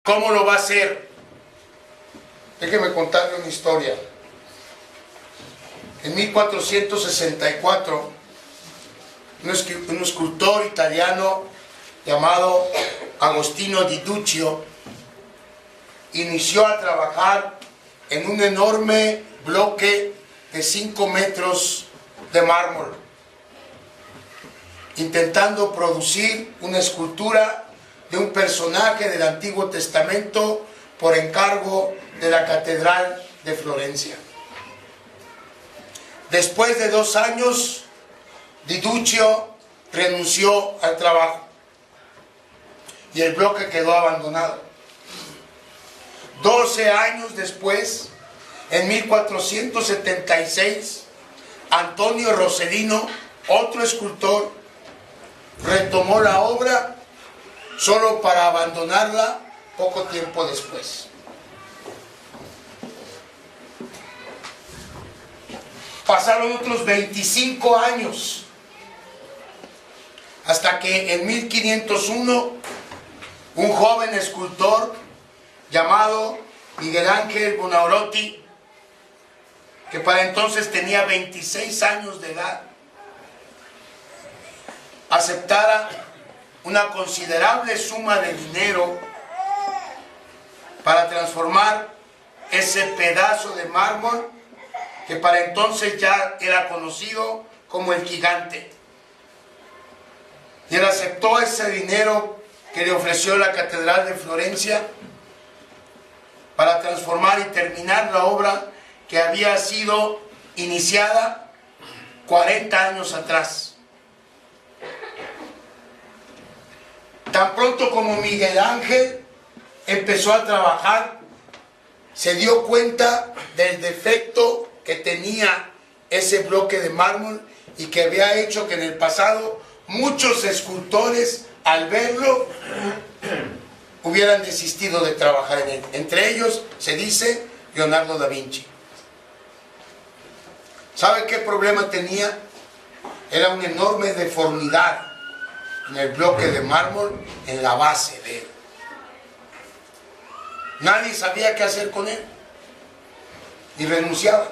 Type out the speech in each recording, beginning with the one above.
¿Cómo lo va a hacer? Déjeme contarle una historia. En 1464, un escultor italiano llamado Agostino di Duccio inició a trabajar en un enorme bloque de 5 metros de mármol, intentando producir una escultura de un personaje del Antiguo Testamento por encargo de la Catedral de Florencia. Después de 2 años, Di Duccio renunció al trabajo y el bloque quedó abandonado. 12 años después, en 1476, Antonio Rossellino, otro escultor, retomó la obra solo para abandonarla poco tiempo después. Pasaron otros 25 años hasta que en 1501 un joven escultor llamado Miguel Ángel Buonarroti, que para entonces tenía 26 años de edad, aceptara una considerable suma de dinero para transformar ese pedazo de mármol que para entonces ya era conocido como el Gigante. Y él aceptó ese dinero que le ofreció la Catedral de Florencia para transformar y terminar la obra que había sido iniciada 40 años atrás. Tan pronto como Miguel Ángel empezó a trabajar, se dio cuenta del defecto que tenía ese bloque de mármol y que había hecho que en el pasado muchos escultores, al verlo, hubieran desistido de trabajar en él. Entre ellos se dice Leonardo da Vinci. ¿Sabe qué problema tenía? Era una enorme deformidad en el bloque de mármol, en la base de él. Nadie sabía qué hacer con él y renunciaba.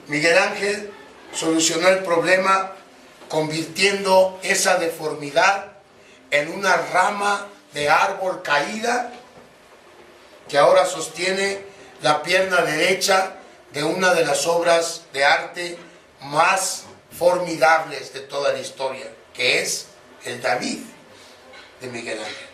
Miguel Ángel solucionó el problema convirtiendo esa deformidad en una rama de árbol caída que ahora sostiene la pierna derecha de una de las obras de arte más formidables de toda la historia, que es el David de Miguel Ángel.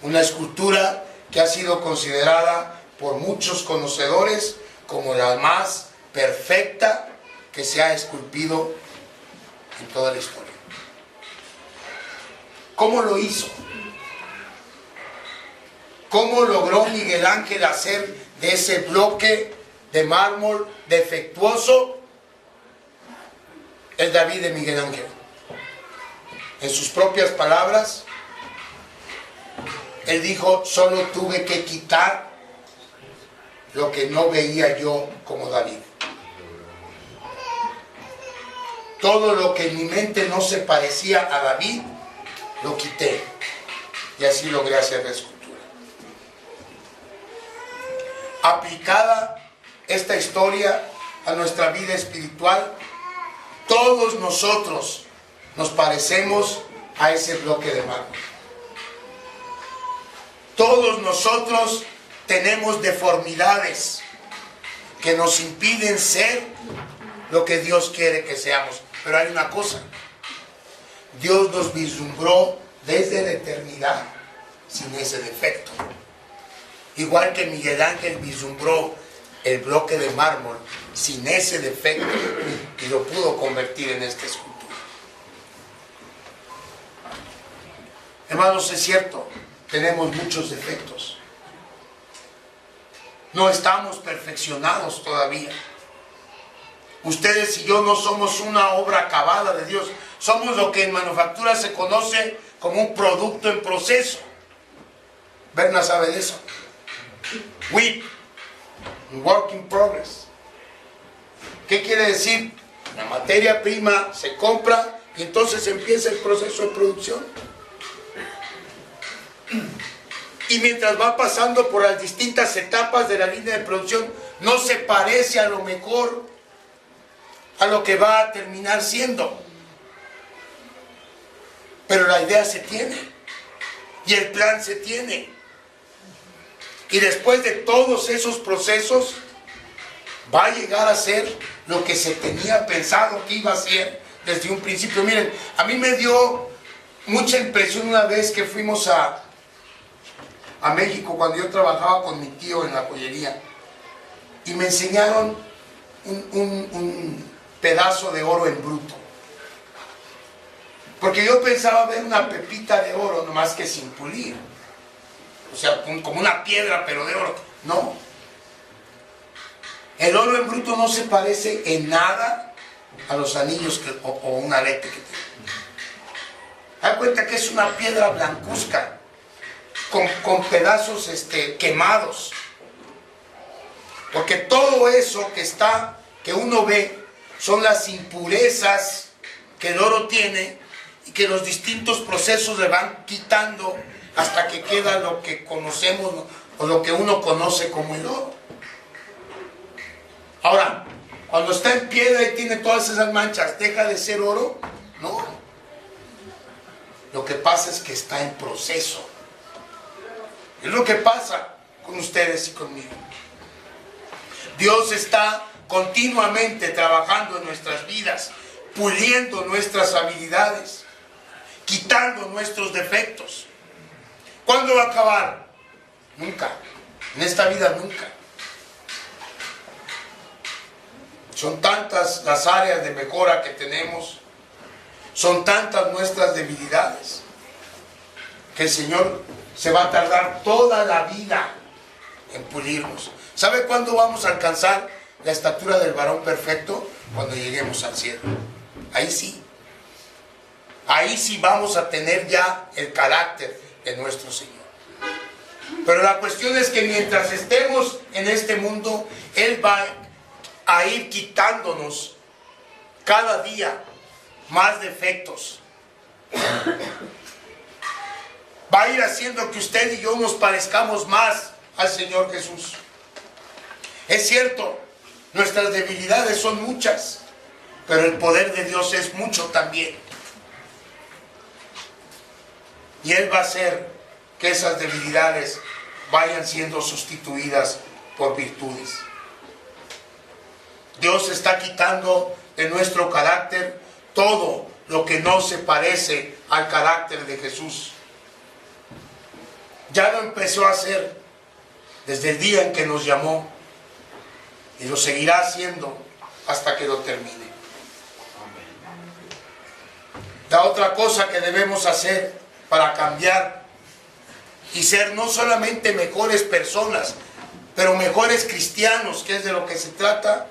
Una escultura que ha sido considerada por muchos conocedores como la más perfecta que se ha esculpido en toda la historia. ¿Cómo lo hizo? ¿Cómo logró Miguel Ángel hacer de ese bloque de mármol defectuoso el David de Miguel Ángel? En sus propias palabras, él dijo: solo tuve que quitar lo que no veía yo como David. Todo lo que en mi mente no se parecía a David, lo quité. Y así logré hacer la escultura. Aplicada esta historia a nuestra vida espiritual, todos nosotros nos parecemos a ese bloque de mármol. Todos nosotros tenemos deformidades que nos impiden ser lo que Dios quiere que seamos. Pero hay una cosa: Dios nos vislumbró desde la eternidad sin ese defecto. Igual que Miguel Ángel vislumbró el bloque de mármol sin ese defecto y lo pudo convertir en esta escultura. Hermanos, es cierto, tenemos muchos defectos. No estamos perfeccionados todavía. Ustedes y yo no somos una obra acabada de Dios. Somos lo que en manufactura se conoce como un producto en proceso. Berna sabe de eso. WIP, Work in Progress. ¿Qué quiere decir? La materia prima se compra Y entonces empieza el proceso de producción. Y mientras va pasando por las distintas etapas de la línea de producción, no se parece a lo mejor a lo que va a terminar siendo. Pero la idea se tiene. Y el plan se tiene. Y después de todos esos procesos, va a llegar a ser lo que se tenía pensado que iba a ser desde un principio. Miren, a mí me dio mucha impresión una vez que fuimos a México, cuando yo trabajaba con mi tío en la joyería, y me enseñaron un pedazo de oro en bruto. Porque yo pensaba ver una pepita de oro, nomás que sin pulir. O sea, como una piedra, pero de oro. No. El oro en bruto no se parece en nada a los anillos o un arete que tiene. Da cuenta que es una piedra blancuzca, con pedazos quemados. Porque todo eso que uno ve, son las impurezas que el oro tiene y que los distintos procesos le van quitando hasta que queda lo que conocemos o lo que uno conoce como el oro. Ahora, cuando está en piedra y tiene todas esas manchas, ¿deja de ser oro? No. Lo que pasa es que está en proceso. Es lo que pasa con ustedes y conmigo. Dios está continuamente trabajando en nuestras vidas, puliendo nuestras habilidades, quitando nuestros defectos. ¿Cuándo va a acabar? Nunca. En esta vida nunca. Son tantas las áreas de mejora que tenemos, son tantas nuestras debilidades, que el Señor se va a tardar toda la vida en pulirnos. ¿Sabe cuándo vamos a alcanzar la estatura del varón perfecto? Cuando lleguemos al cielo. Ahí sí. Ahí sí vamos a tener ya el carácter de nuestro Señor. Pero la cuestión es que mientras estemos en este mundo, Él va a ir quitándonos cada día más defectos. Va a ir haciendo que usted y yo nos parezcamos más al Señor Jesús. Es cierto, nuestras debilidades son muchas, pero el poder de Dios es mucho también. Y Él va a hacer que esas debilidades vayan siendo sustituidas por virtudes. Dios está quitando de nuestro carácter todo lo que no se parece al carácter de Jesús. Ya lo empezó a hacer desde el día en que nos llamó y lo seguirá haciendo hasta que lo termine. La otra cosa que debemos hacer para cambiar y ser no solamente mejores personas, pero mejores cristianos, que es de lo que se trata,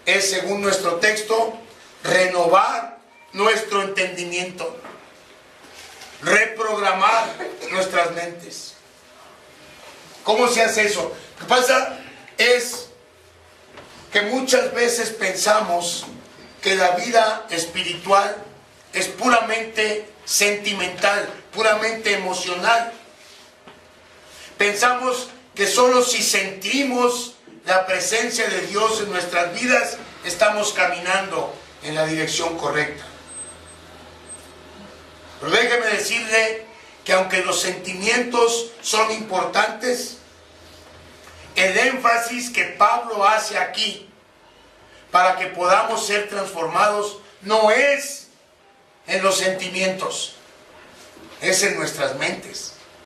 es, según nuestro texto, renovar nuestro entendimiento, reprogramar nuestras mentes. ¿Cómo se hace eso? Lo que pasa es que muchas veces pensamos que la vida espiritual es puramente sentimental, puramente emocional. Pensamos que solo si sentimos la presencia de Dios en nuestras vidas, estamos caminando en la dirección correcta. Pero déjeme decirle que aunque los sentimientos son importantes, el énfasis que Pablo hace aquí para que podamos ser transformados no es en los sentimientos, es en nuestras mentes.